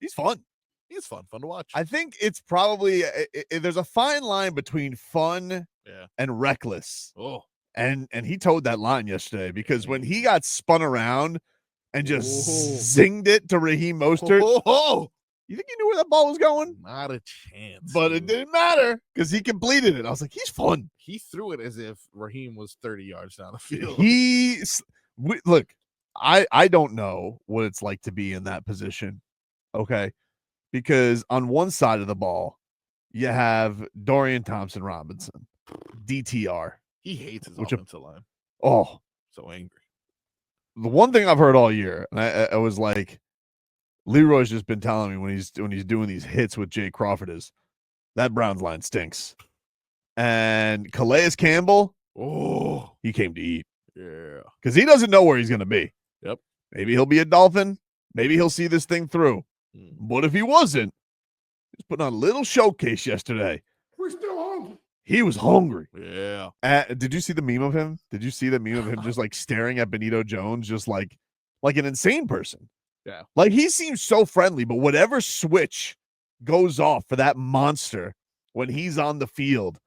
He's fun. He's fun to watch. I think it's probably there's a fine line between fun and reckless. Oh, and he towed that line yesterday because when he got spun around and just zinged it to Raheem Mostert, you think he knew where that ball was going? Not a chance. But it didn't matter because he completed it. I was like, he's fun. He threw it as if Raheem was 30 yards down the field. Look, I don't know what it's like to be in that position. Okay. Because on one side of the ball, you have Dorian Thompson-Robinson, DTR. He hates his offensive line. Oh. So angry. The one thing I've heard all year, and I was like, Leroy's just been telling me when he's doing these hits with Jay Crawford is that Browns line stinks. And Calais Campbell, he came to eat. Yeah. Because he doesn't know where he's going to be. Yep. Maybe he'll be a Dolphin. Maybe he'll see this thing through. But if he wasn't, he was putting on a little showcase yesterday. We're still hungry. He was hungry. Yeah. Did you see the meme of him? Did you see the meme of him just like staring at Benito Jones, just like an insane person? Yeah. Like he seems so friendly, but whatever switch goes off for that monster when he's on the field,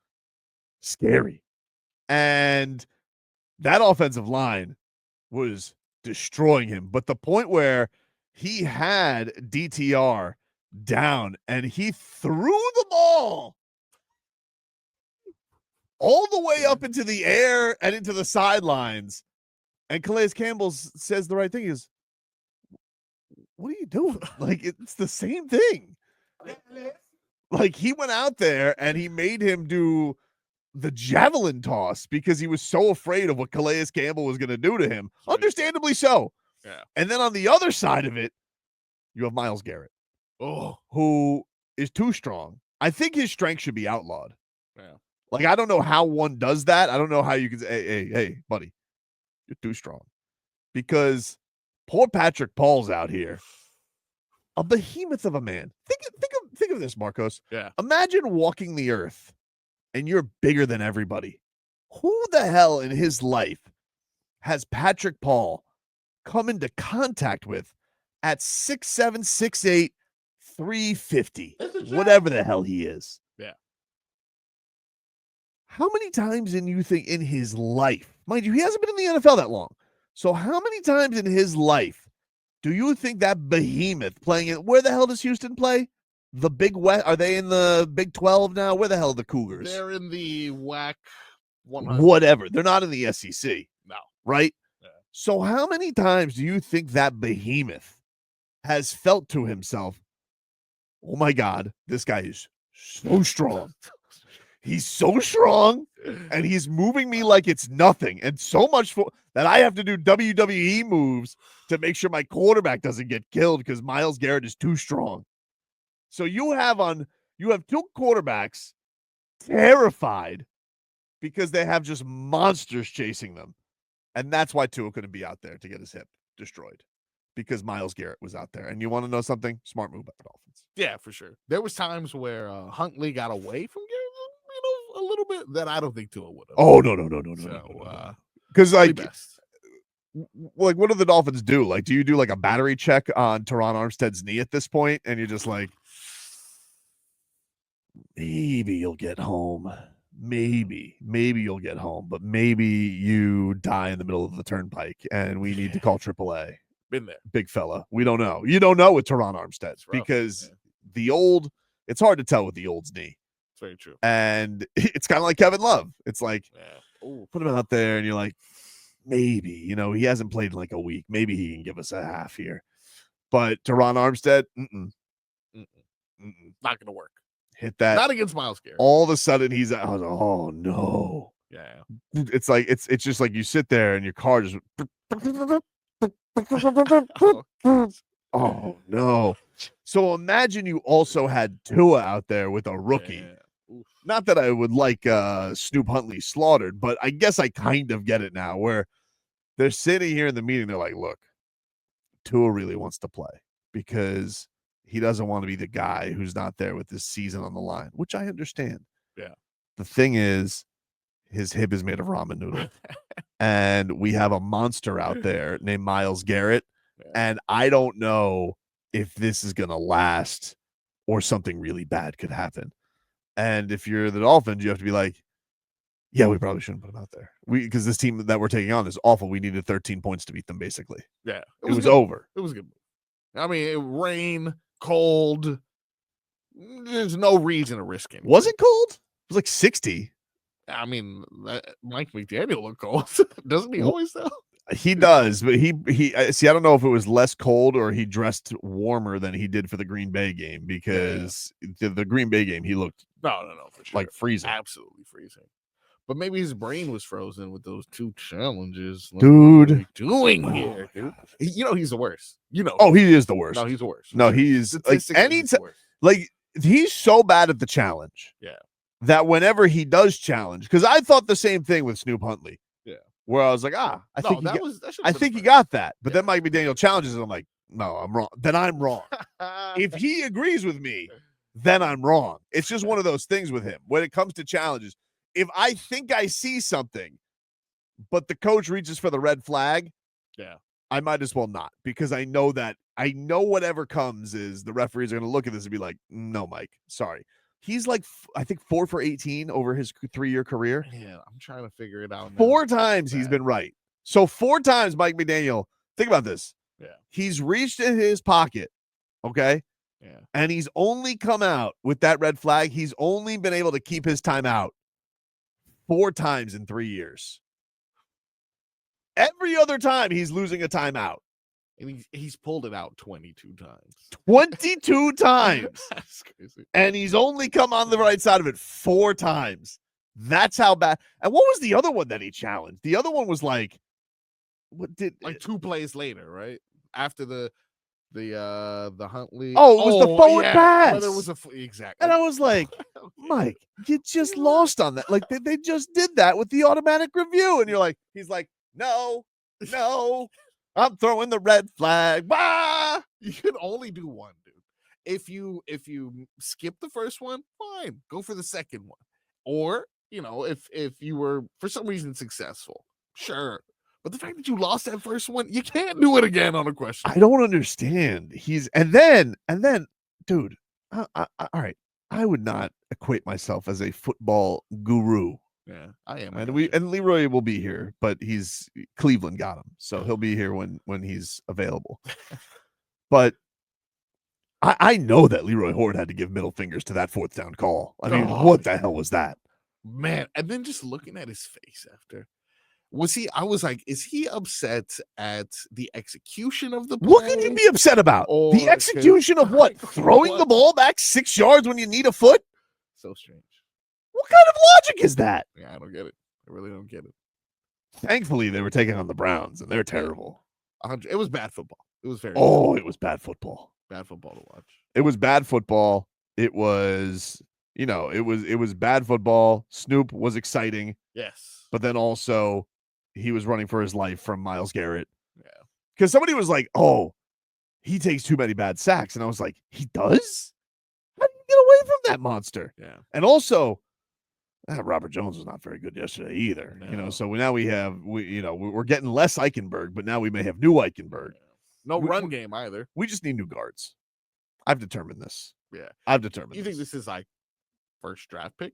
scary. And that offensive line was destroying him. But the point where he had DTR down and he threw the ball all the way up into the air and into the sidelines. And Calais Campbell says the right thing is, what are you doing? Like, it's the same thing. Like, he went out there and he made him do the javelin toss because he was so afraid of what Calais Campbell was going to do to him. Understandably so. Yeah. And then on the other side of it, you have Myles Garrett, who is too strong. I think his strength should be outlawed. Yeah. Like, I don't know how one does that. I don't know how you can say, hey, buddy, you're too strong. Because poor Patrick Paul's out here, a behemoth of a man. Think of this, Marcos. Yeah. Imagine walking the earth and you're bigger than everybody. Who the hell in his life has Patrick Paul come into contact with at 6'7", 6'8", 350, whatever the hell he is? Yeah. How many times in his life, mind you, he hasn't been in the NFL that long. So how many times in his life do you think that behemoth playing it? Where the hell does Houston play? The Big West? Are they in the Big 12 now? Where the hell are the Cougars? They're in the WAC 100. Whatever. They're not in the SEC. No. Right? Yeah. So how many times do you think that behemoth has felt to himself, oh my God, this guy is so strong. He's so strong, and he's moving me like it's nothing. And so much that I have to do WWE moves to make sure my quarterback doesn't get killed because Myles Garrett is too strong. So you have two quarterbacks terrified because they have just monsters chasing them. And that's why Tua couldn't be out there to get his hip destroyed, because Myles Garrett was out there. And you want to know something? Smart move by the Dolphins. Yeah, for sure. There was times where Huntley got away from Garrett, a little bit that I don't think Tua would have. Oh, no. Because like what do the Dolphins do? Like, do you do like a battery check on Teron Armstead's knee at this point? And you're just like, maybe you'll get home. Maybe you'll get home, but maybe you die in the middle of the turnpike and we need to call AAA. Been there. Big fella. We don't know. You don't know with Teron Armstead because it's hard to tell with the old's knee. It's very true. And it's kind of like Kevin Love. It's like, put him out there and you're like, maybe, he hasn't played in like a week. Maybe he can give us a half here. But Teron Armstead, not going to work. Hit that. Not against Myles Garrett. All of a sudden he's out. Oh no. Yeah. It's like, it's just like you sit there and your car just. Oh no. So imagine you also had Tua out there with a rookie. Yeah. Not that I would like Snoop Huntley slaughtered, but I guess I kind of get it now, where they're sitting here in the meeting. They're like, look, Tua really wants to play because he doesn't want to be the guy who's not there with this season on the line, which I understand. Yeah. The thing is, his hip is made of ramen noodle. And we have a monster out there named Myles Garrett. Yeah. And I don't know if this is going to last or something really bad could happen. And if you're the Dolphins, you have to be like, yeah, we probably shouldn't put him out there. Because this team that we're taking on is awful. We needed 13 points to beat them, basically. Yeah. It was over. It was good. I mean, rain, cold. There's no reason to risk it. Was it cold? It was like 60. I mean, Mike McDaniel looked cold. Doesn't he always, though? He does, but he see, I don't know if it was less cold or he dressed warmer than he did for the Green Bay game, because the Green Bay game, he looked no, for sure. like freezing. Absolutely freezing. But maybe his brain was frozen with those 2 challenges. Dude. What are we doing here, dude? You know he's the worst. You know. Oh, he is the worst. No, he's the worst. No, he's like like he's so bad at the challenge. Yeah. That whenever he does challenge, because I thought the same thing with Snoop Huntley. Yeah. Where I was like, I think he got that. But then Mike McDaniel challenges and I'm like, no, I'm wrong. Then I'm wrong. If he agrees with me, then I'm wrong. It's just one of those things with him. When it comes to challenges, if I think I see something, but the coach reaches for the red flag, I might as well not, because I know whatever comes is the referees are going to look at this and be like, no, Mike, sorry. He's like, I think 4 for 18 over his 3-year career. Yeah, I'm trying to figure it out now. 4 times he's been right. So 4 times Mike McDaniel, think about this. Yeah. He's reached in his pocket, okay? Yeah. And he's only come out with that red flag. He's only been able to keep his time out 4 times in 3 years. Every other time he's losing a timeout. And he's pulled it out 22 times. 22 times. That's crazy. And he's only come on the right side of it 4 times. That's how bad. And what was the other one that he challenged? The other one was like, what did 2 plays later, right? After the Huntley. Oh, it was the forward pass. There was exactly. And I was like, Mike, you just lost on that. Like they just did that with the automatic review. And you're like, he's like, no, I'm throwing the red flag. Bah! You can only do one, dude. If you skip the first one, fine, go for the second one. Or, if you were for some reason successful, sure. But the fact that you lost that first one, you can't do it again on a question. I don't understand. And then, dude, all right. I would not equate myself as a football guru. Yeah, I am. And Leroy will be here, but Cleveland got him, so he'll be here when he's available. But I know that Leroy Horde had to give middle fingers to that 4th down call. I mean, what the hell was that? Man, and then just looking at his face after. I was like, is he upset at the execution of the play? What could you be upset about? The execution of what? Throwing the ball back 6 yards when you need a foot? So strange. What kind of logic is that? Yeah, I don't get it. I really don't get it. Thankfully, they were taking on the Browns, and they're terrible. It was bad football. It was very it was bad football. Bad football to watch. It was bad football. It was, it was bad football. Snoop was exciting. Yes. But then also, he was running for his life from Myles Garrett. Yeah. Because somebody was like, oh, he takes too many bad sacks. And I was like, he does? How do you get away from that monster? Yeah. And also, Robert Jones was not very good yesterday either. No. So now we're getting less Eichenberg, but now we may have new Eichenberg. Yeah. No run game either. We just need new guards. I've determined this. Yeah. I've determined You think this is like first draft pick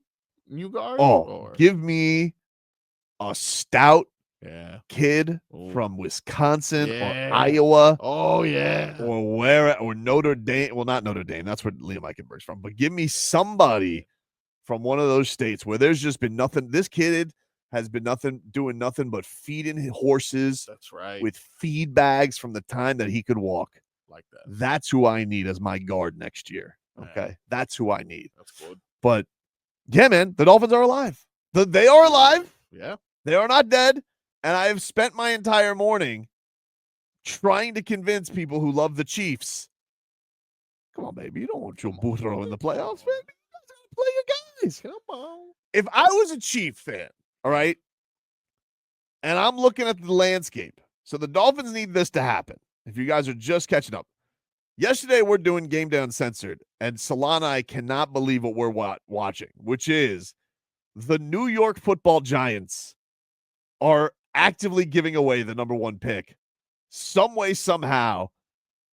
new guard? Give me a stout kid Ooh. from Wisconsin or Iowa. Oh, yeah. Or Notre Dame. Well, not Notre Dame. That's where Liam Eichenberg's from. But give me somebody from one of those states where there's just been nothing. This kid has been doing nothing but feeding horses. That's right. With feed bags from the time that he could walk. Like that. That's who I need as my guard next year. Okay. Yeah. That's who I need. That's good. But yeah, man, the Dolphins are alive. They are alive. Yeah. They are not dead. And I have spent my entire morning trying to convince people who love the Chiefs. Come on, baby. You don't want Joe Burrow in the playoffs, man. You gotta play your guys. Come on. If I was a Chief fan, all right, and I'm looking at the landscape, so the Dolphins need this to happen. If you guys are just catching up. Yesterday, we're doing Game Day Uncensored, and Solana and I cannot believe what we're watching, which is the New York Football Giants are actively giving away the number 1 pick some way, somehow,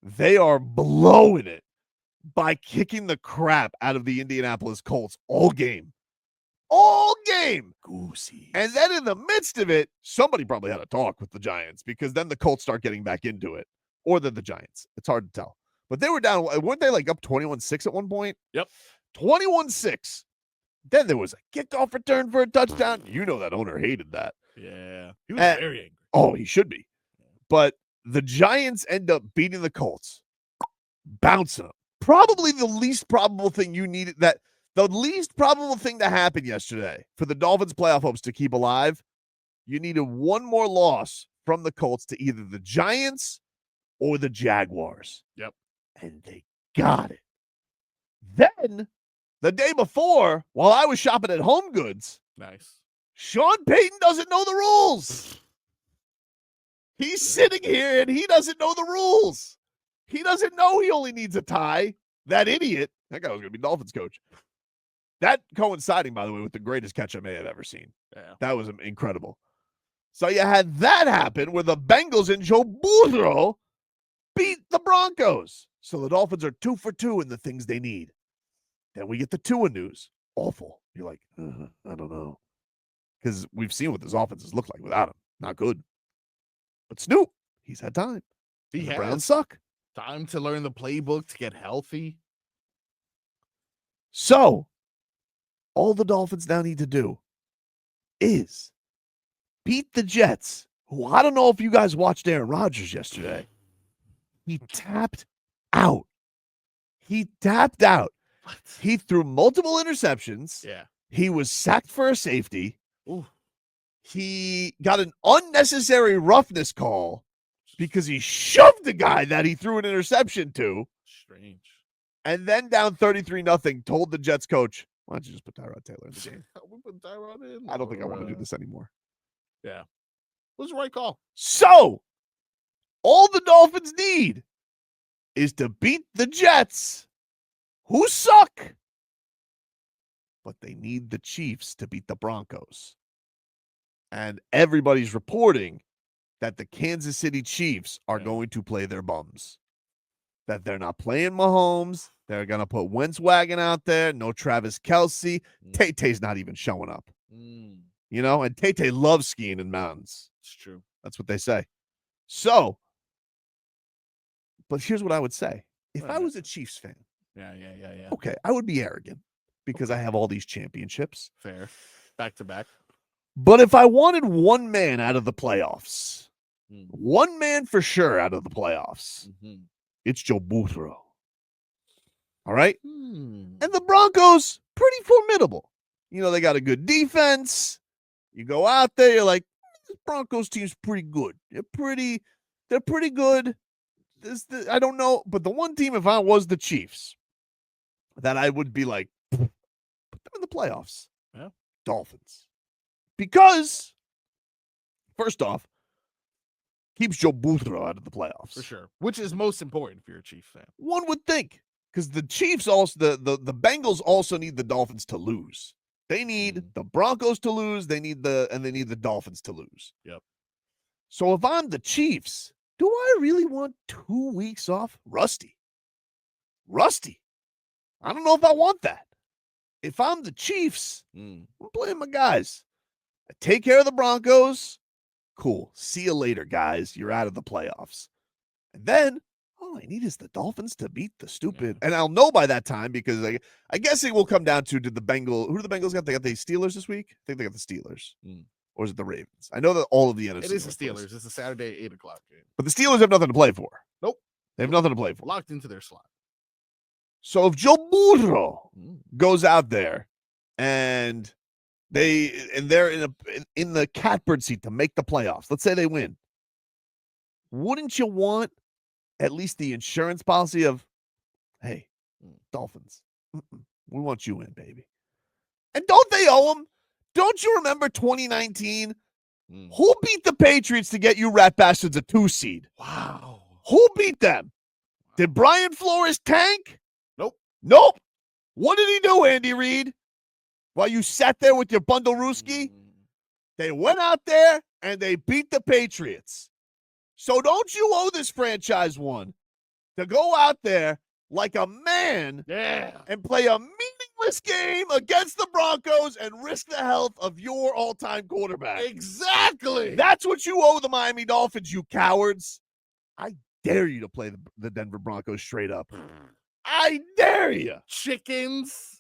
they are blowing it by kicking the crap out of the Indianapolis Colts all game. All game. Goosey. And then in the midst of it, somebody probably had a talk with the Giants because then the Colts start getting back into it. Or the Giants. It's hard to tell. But they were down. Weren't they like up 21-6 at one point? Yep. 21-6. Then there was a kickoff return for a touchdown. You know that owner hated that. Yeah. He was very angry. Oh, he should be. But the Giants end up beating the Colts. Bouncing them. Probably the least probable thing you needed. The least probable thing to happen yesterday for the Dolphins' playoff hopes to keep alive, you needed one more loss from the Colts to either the Giants or the Jaguars. Yep. And they got it. Then, the day before, while I was shopping at Home Goods, nice. Sean Payton doesn't know the rules. He's sitting here and he doesn't know the rules. He doesn't know he only needs a tie. That idiot. That guy was going to be Dolphins coach. That coinciding, by the way, with the greatest catch I may have ever seen. Yeah. That was incredible. So you had that happen where the Bengals and Joe Burrow beat the Broncos. So the Dolphins are 2 for 2 in the things they need. Then we get the Tua news. Awful. You're like, I don't know. Because we've seen what this offenses look like without him. Not good. But Snoop, he's had time. The Browns suck. Time to learn the playbook, to get healthy. So, all the Dolphins now need to do is beat the Jets, who I don't know if you guys watched Aaron Rodgers yesterday. He tapped out. He tapped out. What? He threw multiple interceptions. Yeah. He was sacked for a safety. Ooh. He got an unnecessary roughness call because he shoved the guy that he threw an interception to. Strange. And then down 33-0, told the Jets coach, why don't you just put Tyrod Taylor in the game? We put Tyrod in. I don't think I want to do this anymore. Yeah. Was the right call. So, all the Dolphins need is to beat the Jets, who suck. But they need the Chiefs to beat the Broncos. And everybody's reporting that the Kansas City Chiefs are going to play their bums. That they're not playing Mahomes. They're going to put Wentz wagon out there. No Travis Kelce. Tay-Tay's not even showing up. You know, and Tay-Tay loves skiing in mountains. It's true. That's what they say. So, but here's what I would say. If I was a Chiefs fan, yeah. okay, I would be arrogant because I have all these championships. Fair. Back to back. But if I wanted one man out of the playoffs, one man for sure out of the playoffs, it's Joe Burrow. All right? And the Broncos, pretty formidable. You know, they got a good defense. You go out there, you're like, this Broncos team's pretty good. They're pretty good. I don't know, but the one team, if I was the Chiefs, that I would be like, put them in the playoffs. Yeah. Dolphins. Because, first off, keeps Joe Burrow out of the playoffs. For sure. Which is most important if you're a Chiefs fan. One would think. Because the Chiefs also, the Bengals also need the Dolphins to lose. They need the Broncos to lose. They need the Dolphins to lose. Yep. So if I'm the Chiefs, do I really want 2 weeks off? Rusty. I don't know if I want that. If I'm the Chiefs, I'm playing my guys. I take care of the Broncos. Cool. See you later, guys. You're out of the playoffs. And then all I need is the Dolphins to beat the stupid. And I'll know by that time because I guess it will come down to who do the Bengals got? They got the Steelers this week? I think they got the Steelers. Or is it the Ravens? I know that all of the NFC. It is the Steelers. It's a Saturday 8 o'clock game. But the Steelers have nothing to play for. Nope. They have nothing to play for. Locked into their slot. So if Joe Burrow goes out there and they're in the catbird seat to make the playoffs, let's say they win, wouldn't you want at least the insurance policy of, hey, Dolphins, we want you in, baby. And don't they owe them? Don't you remember 2019? Who beat the Patriots to get you rat bastards a 2 seed? Wow. Who beat them? Did Brian Flores tank? Nope. What did he do, Andy Reid? While you sat there with your bundle Rooski? They went out there and they beat the Patriots. So don't you owe this franchise one to go out there like a man and play a meaningless game against the Broncos and risk the health of your all-time quarterback. Exactly. That's what you owe the Miami Dolphins, you cowards. I dare you to play the Denver Broncos straight up. I dare you. Chickens.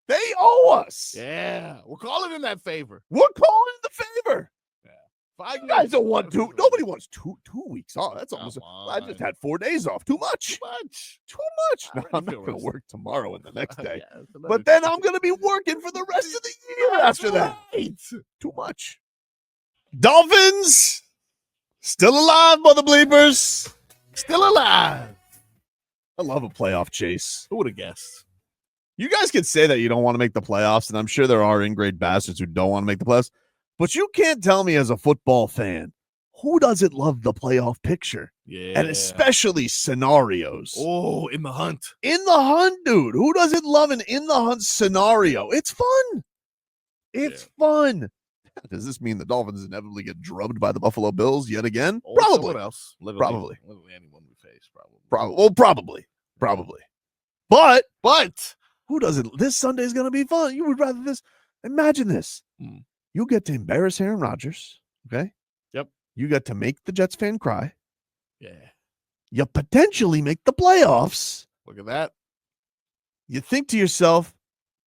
They owe us. Yeah. We're calling in that favor. We're calling in the favor. Yeah. You guys don't want two. Nobody wants two weeks off. That's almost. Come I just had 4 days off. Too much. Too much. No, I'm not going to work tomorrow and the next day. But then I'm going to be working for the rest of the year after that. Too much. Dolphins still alive, mother bleepers. Still alive. I love a playoff chase. Who would have guessed? You guys can say that you don't want to make the playoffs, and I'm sure there are ingrate bastards who don't want to make the playoffs, but you can't tell me as a football fan who doesn't love the playoff picture? Yeah. And especially scenarios. Oh, in the hunt. In the hunt, dude. Who doesn't love an in the hunt scenario? It's fun. It's fun. Does this mean the Dolphins inevitably get drubbed by the Buffalo Bills yet again? Or Probably. someone else. Probably. Literally anyone we face, probably. Probably. But But who doesn't? This Sunday is going to be fun. You would rather this. Imagine this. You get to embarrass Aaron Rodgers. Okay. Yep. You get to make the Jets fan cry. Yeah. You potentially make the playoffs. Look at that. You think to yourself,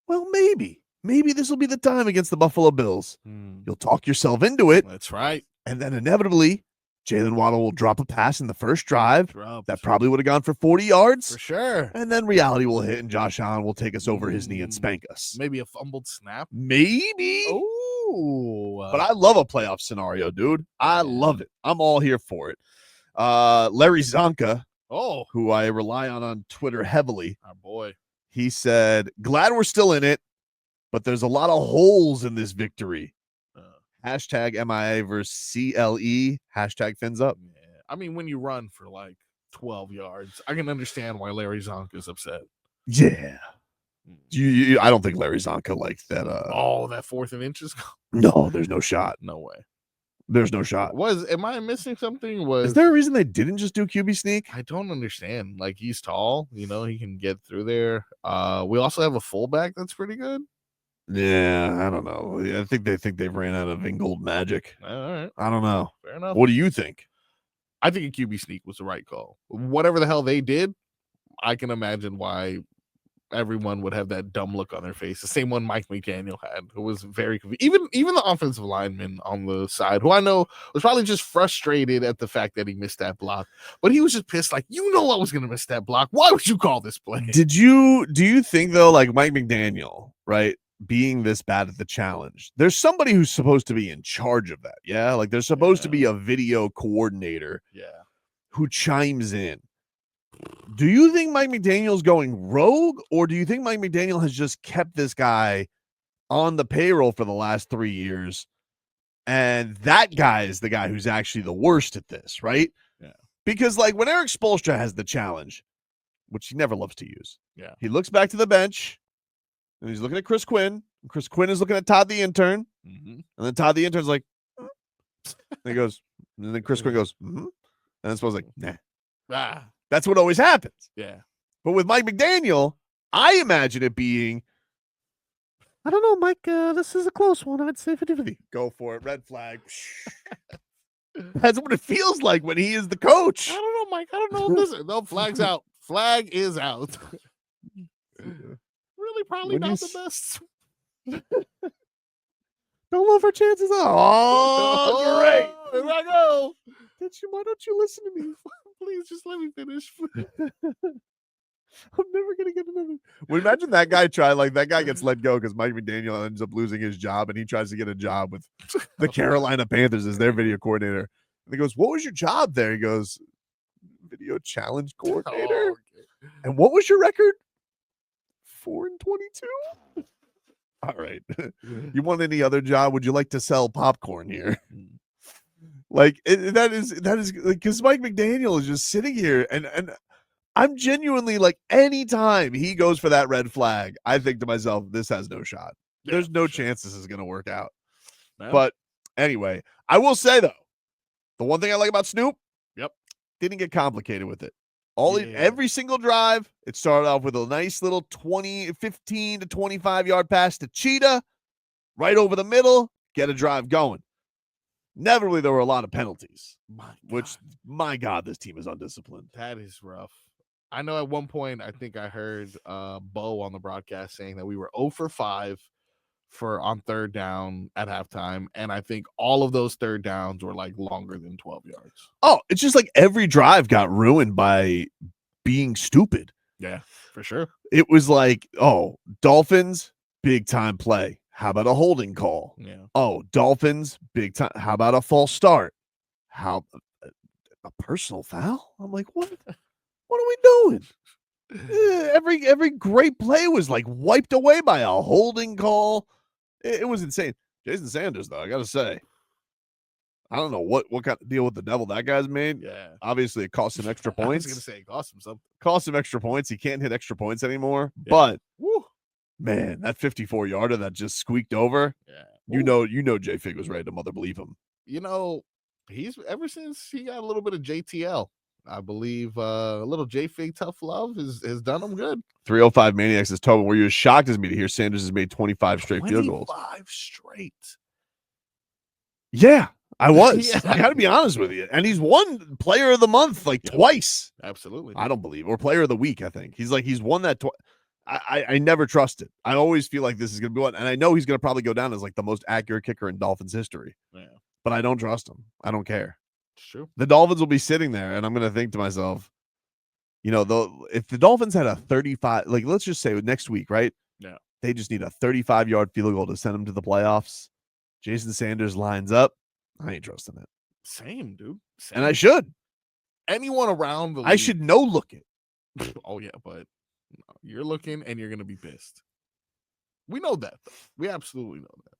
well, maybe this will be the time against the Buffalo Bills. You'll talk yourself into it. That's right. And then inevitably, Jalen Waddle will drop a pass in the first drive that probably would have gone for 40 yards. For sure. And then reality will hit and Josh Allen will take us over his knee and spank us. Maybe a fumbled snap. Maybe. Oh. But I love a playoff scenario, dude. I love it. I'm all here for it. Larry Zonka, who I rely on Twitter heavily. Our boy. He said, glad we're still in it, but there's a lot of holes in this victory. Hashtag MIA versus CLE. Hashtag fins up. Yeah. I mean, when you run for like 12 yards, I can understand why Larry Zonka is upset. Yeah. I don't think Larry Zonka liked that. That 4th and inches? No, there's no shot. No way. There's no shot. Am I missing something? Is there a reason they didn't just do QB sneak? I don't understand. Like, he's tall, he can get through there. We also have a fullback that's pretty good. Yeah, I don't know. I think they've ran out of Ingold magic. All right. I don't know. Fair enough. What do you think? I think a QB sneak was the right call. Whatever the hell they did, I can imagine why everyone would have that dumb look on their face. The same one Mike McDaniel had, who was very confused. Even the offensive lineman on the side, who I know was probably just frustrated at the fact that he missed that block. But he was just pissed, like, I was going to miss that block. Why would you call this play? Do you think, though, like Mike McDaniel, right, being this bad at the challenge, there's somebody who's supposed to be in charge of that, yeah? Like, there's supposed to be a video coordinator who chimes in. Do you think Mike McDaniel's going rogue, or do you think Mike McDaniel has just kept this guy on the payroll for the last 3 years, and that guy is the guy who's actually the worst at this, right? Yeah. Because, like, when Eric Spoelstra has the challenge, which he never loves to use, he looks back to the bench, and he's looking at Chris Quinn, and Chris Quinn is looking at Todd the intern, and then Todd the intern's like, and he goes, and then Chris Quinn goes, and then Spoelstra's like, nah. That's what always happens. Yeah. But with Mike McDaniel, I imagine it being, I don't know, Mike, this is a close one. I'd say 50-50. Go for it. Red flag. That's what it feels like when he is the coach. I don't know, Mike. I don't know. Listen, no, flag's out. Flag is out. Really, probably not the best. Don't love our chances. Oh, great. Here I go. Why don't you listen to me? Please just let me finish. I'm never gonna get another. Well, imagine that guy that guy gets let go because Mike McDaniel ends up losing his job, and he tries to get a job with the Carolina Panthers as their video coordinator. And he goes, "What was your job there?" He goes, "Video challenge coordinator." Okay. And what was your record? 4-22. All right. You want any other job? Would you like to sell popcorn here? Like that is because Mike McDaniel is just sitting here, and I'm genuinely like, anytime he goes for that red flag, I think to myself, this has no shot. There's no chance this is going to work out. No. But anyway, I will say though, the one thing I like about Snoop, didn't get complicated with it. Every single drive, it started off with a nice little 15 to 25 yard pass to Cheetah, right over the middle, get a drive going. Inevitably, there were a lot of penalties, my God, this team is undisciplined. That is rough. I know at one point, I think I heard Bo on the broadcast saying that we were 0 for 5 on third down at halftime. And I think all of those third downs were like longer than 12 yards. Oh, it's just like every drive got ruined by being stupid. Yeah, for sure. It was like, oh, Dolphins, big time play. How about a holding call? Yeah. Oh, Dolphins, big time. How about a false start? How a personal foul? I'm like, what? What are we doing? Every great play was like wiped away by a holding call. It was insane. Jason Sanders, though, I gotta say, I don't know what kind of deal with the devil that guy's made. Yeah. Obviously, it cost him extra points. I was gonna say it cost him something. Cost him extra points. He can't hit extra points anymore. Yeah. But man, that 54-yarder that just squeaked over. Yeah. You know Jay Fig was ready to mother bleep him. You know, he's ever since he got a little bit of JTL, I believe a little J Fig tough love has done him good. 305 Maniacs is Tobin. Were you as shocked as me to hear Sanders has made 25 straight field goals? 25 straight. Yeah, I was. I got to be honest with you. And he's won player of the month like twice. Absolutely. I don't believe. Or player of the week, I think. He's won that twice. I never trust it. I always feel like this is going to be one. And I know he's going to probably go down as like the most accurate kicker in Dolphins history. Yeah. But I don't trust him. I don't care. It's true. The Dolphins will be sitting there, and I'm going to think to myself, if the Dolphins had a 35, like let's just say next week, right? Yeah. They just need a 35-yard field goal to send them to the playoffs. Jason Sanders lines up. I ain't trusting it. Same, dude. Same. And I should. Anyone around the league. I should look it. Oh, yeah, but you're looking and you're going to be pissed. We know that, though. We absolutely know that.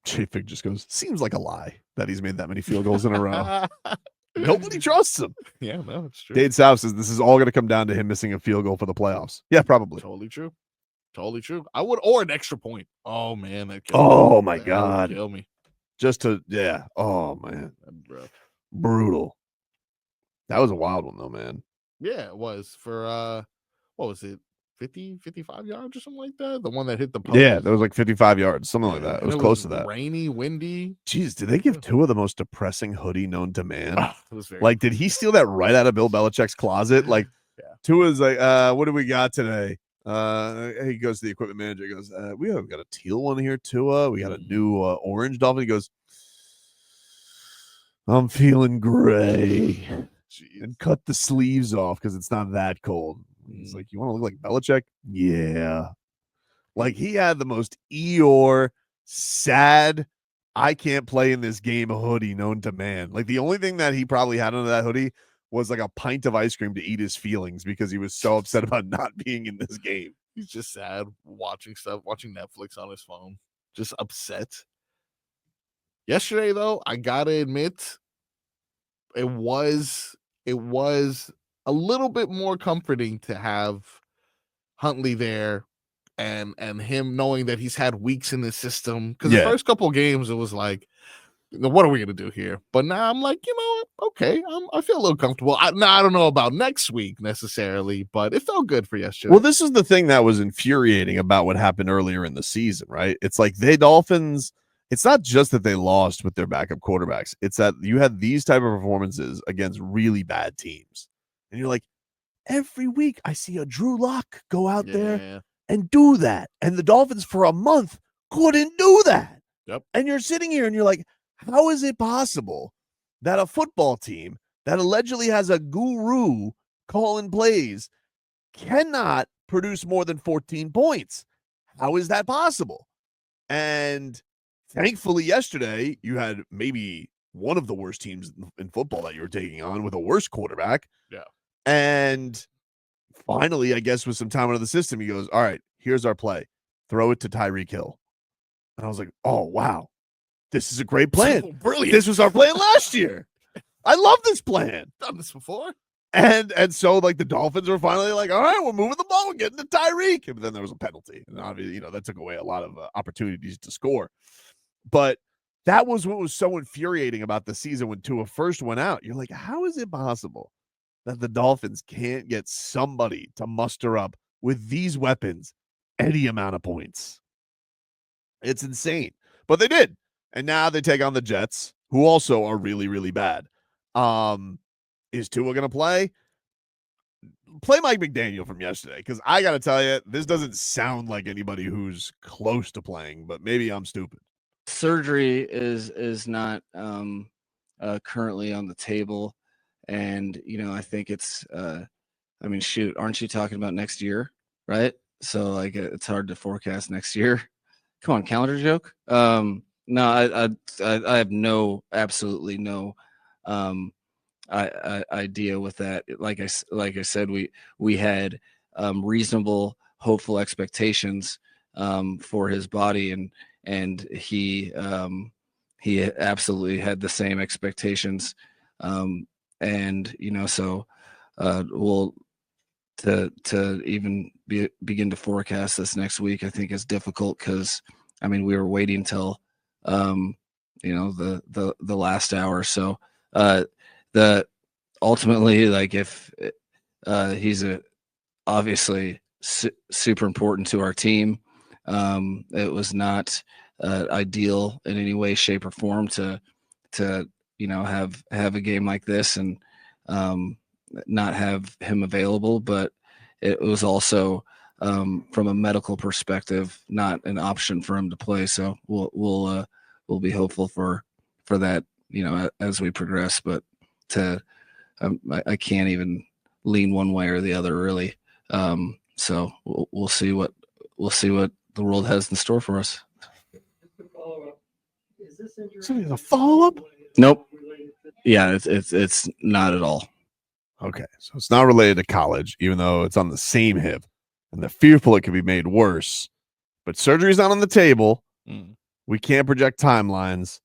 J-Fig just goes, seems like a lie that he's made that many field goals in a row. Nobody trusts him. Yeah, no, it's true. Dade South says this is all going to come down to him missing a field goal for the playoffs. Yeah, probably. Totally true. Totally true. I would, or an extra point. Oh, man. That my God. Kill me. Just to, yeah. Oh, man. Rough. Brutal. That was a wild one, though, man. Yeah, it was for, what was it? 50, 55 yards or something like that. The one that hit the post. Yeah, that was like 55 yards, something like that. It was close to that. Rainy, windy. Jeez, did they give Tua the most depressing hoodie known to man? It was very like, did he steal that right out of Bill Belichick's closet? Like, Tua's like, what do we got today? He goes to the equipment manager. He goes, we have got a teal one here, Tua. We got a new orange Dolphin. He goes, I'm feeling gray. Jeez. And cut the sleeves off because it's not that cold. He's like, you want to look like Belichick? Yeah. Like he had the most Eeyore, sad, I can't play in this game hoodie known to man. Like the only thing that he probably had under that hoodie was like a pint of ice cream to eat his feelings because he was so upset about not being in this game. He's just sad watching Netflix on his phone, just upset. Yesterday, though, I gotta admit, it was a little bit more comforting to have Huntley there and him knowing that he's had weeks in the system. Because the first couple of games, it was like, what are we going to do here? But now I'm like, okay, I feel a little comfortable. I don't know about next week necessarily, but it felt good for yesterday. Well, this is the thing that was infuriating about what happened earlier in the season, right? It's like Dolphins, it's not just that they lost with their backup quarterbacks. It's that you had these type of performances against really bad teams. And you're like, every week I see a Drew Lock go out there and do that. And the Dolphins for a month couldn't do that. Yep. And you're sitting here and you're like, how is it possible that a football team that allegedly has a guru calling plays cannot produce more than 14 points? How is that possible? And thankfully yesterday you had maybe one of the worst teams in football that you were taking on with a worse quarterback. Yeah. And finally, I guess with some time out of the system, he goes, all right, here's our play. Throw it to Tyreek Hill. And I was like, oh, wow. This is a great plan. Oh, brilliant. This was our plan last year. I love this plan. Done this before. And so like the Dolphins were finally like, all right, we're moving the ball. We're getting to Tyreek. But then there was a penalty. And obviously, that took away a lot of opportunities to score. But that was what was so infuriating about the season when Tua first went out. You're like, how is it possible that the Dolphins can't get somebody to muster up with these weapons any amount of points. It's insane. But they did. And now they take on the Jets, who also are really, really bad. Is Tua going to play? Play Mike McDaniel from yesterday, because I got to tell you, this doesn't sound like anybody who's close to playing, but maybe I'm stupid. Surgery is not currently on the table. And, I think it's, shoot, aren't you talking about next year, right? So, like, it's hard to forecast next year. Come on, calendar joke. No, I have absolutely no idea with that. Like I said, we had reasonable, hopeful expectations for his body, and he absolutely had the same expectations, and so we'll to even begin to forecast this next week, I think is difficult, because we were waiting till the last hour. So the ultimately, like, if he's obviously super important to our team, it was not ideal in any way, shape, or form to have a game like this and not have him available, but it was also from a medical perspective not an option for him to play. So we'll be hopeful for that as we progress, but I can't even lean one way or the other, really. So we'll see what the world has in store for us. Is this injury a follow-up? Nope. Yeah, it's not at all. Okay, so it's not related to college, even though it's on the same hip, and they're fearful it could be made worse. But surgery's not on the table. We can't project timelines.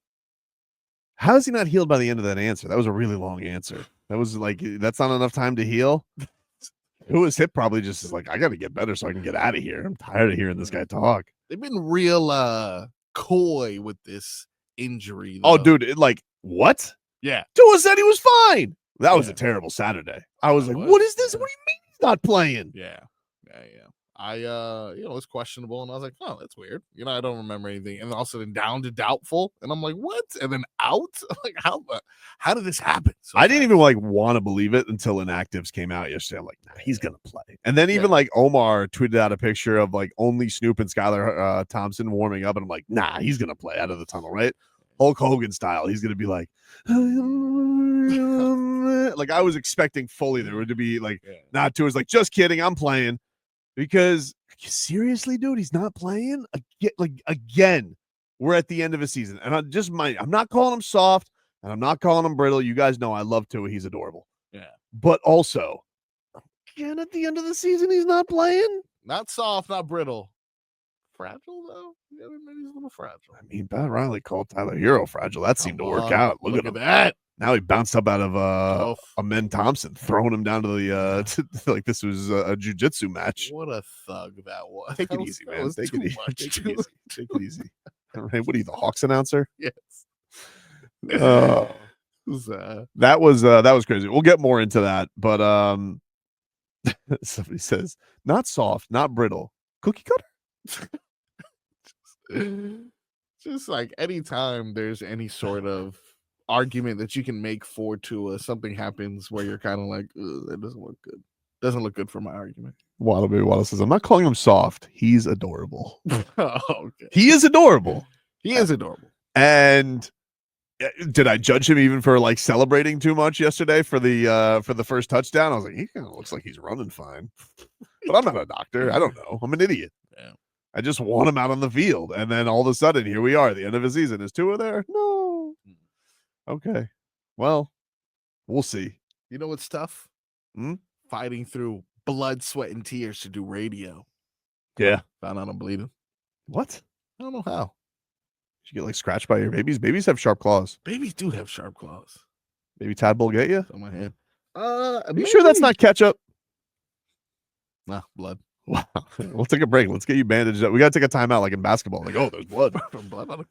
How is he not healed by the end of that answer? That was a really long answer. That was like, that's not enough time to heal. His hip probably just is like, I got to get better so I can get out of here. I'm tired of hearing this guy talk. They've been real coy with this injury, though. Oh, dude, what? Yeah. Tua said he was fine. That was a terrible Saturday. I was like, what is this? What do you mean he's not playing? Yeah. It's questionable, and I was like, oh, that's weird. I don't remember anything. And also then down to doubtful, and I'm like, what? And then out? Like, how did this happen? So I didn't even want to believe it until inactives came out yesterday. I'm like, nah, he's gonna play. And then even like Omar tweeted out a picture of like only Snoop and Skylar Thompson warming up, and I'm like, nah, he's gonna play out of the tunnel, right? Hulk Hogan style. He's gonna be like, like, I was expecting fully there to be like, not Tua's like, just kidding, I'm playing. Because seriously, dude, he's not playing again. We're at the end of a season, and I'm not calling him soft, and I'm not calling him brittle. You guys know I love Tua; he's adorable. Yeah, but also, again, at the end of the season, he's not playing. Not soft, not brittle. Fragile though. Yeah, maybe he's a little fragile. Pat Riley called Tyler Hero fragile. That seemed to work out. Look at that. Now he bounced up out of Amen Thompson, throwing him down to the like this was a jiu-jitsu match. What a thug that was. Take it easy, man. Take it easy. Take it easy. All right, what are you, the Hawks announcer? Yes. That was crazy. We'll get more into that, but somebody says not soft, not brittle, cookie cutter. Just like anytime there's any sort of argument that you can make for Tua, something happens where you're kind of like, that doesn't look good. Doesn't look good for my argument. Waddle says, I'm not calling him soft. He's adorable. Okay. He is adorable. He is adorable. And did I judge him even for like celebrating too much yesterday for the first touchdown? I was like, he kind of looks like he's running fine. But I'm not a doctor. I don't know. I'm an idiot. Yeah. I just want him out on the field. And then all of a sudden, here we are at the end of the season. Is Tua there? No. Okay. Well, we'll see. You know what's tough? Fighting through blood, sweat, and tears to do radio. Yeah. Found out I'm bleeding. What? I don't know how. Did you get like scratched by your babies? Babies have sharp claws. Babies do have sharp claws. Maybe Tadpole get you? On my hand. Are you sure that's not ketchup? Nah, blood. Wow. We'll take a break. Let's get you bandaged up. We got to take a timeout like in basketball. Like, oh, there's blood. Blood on the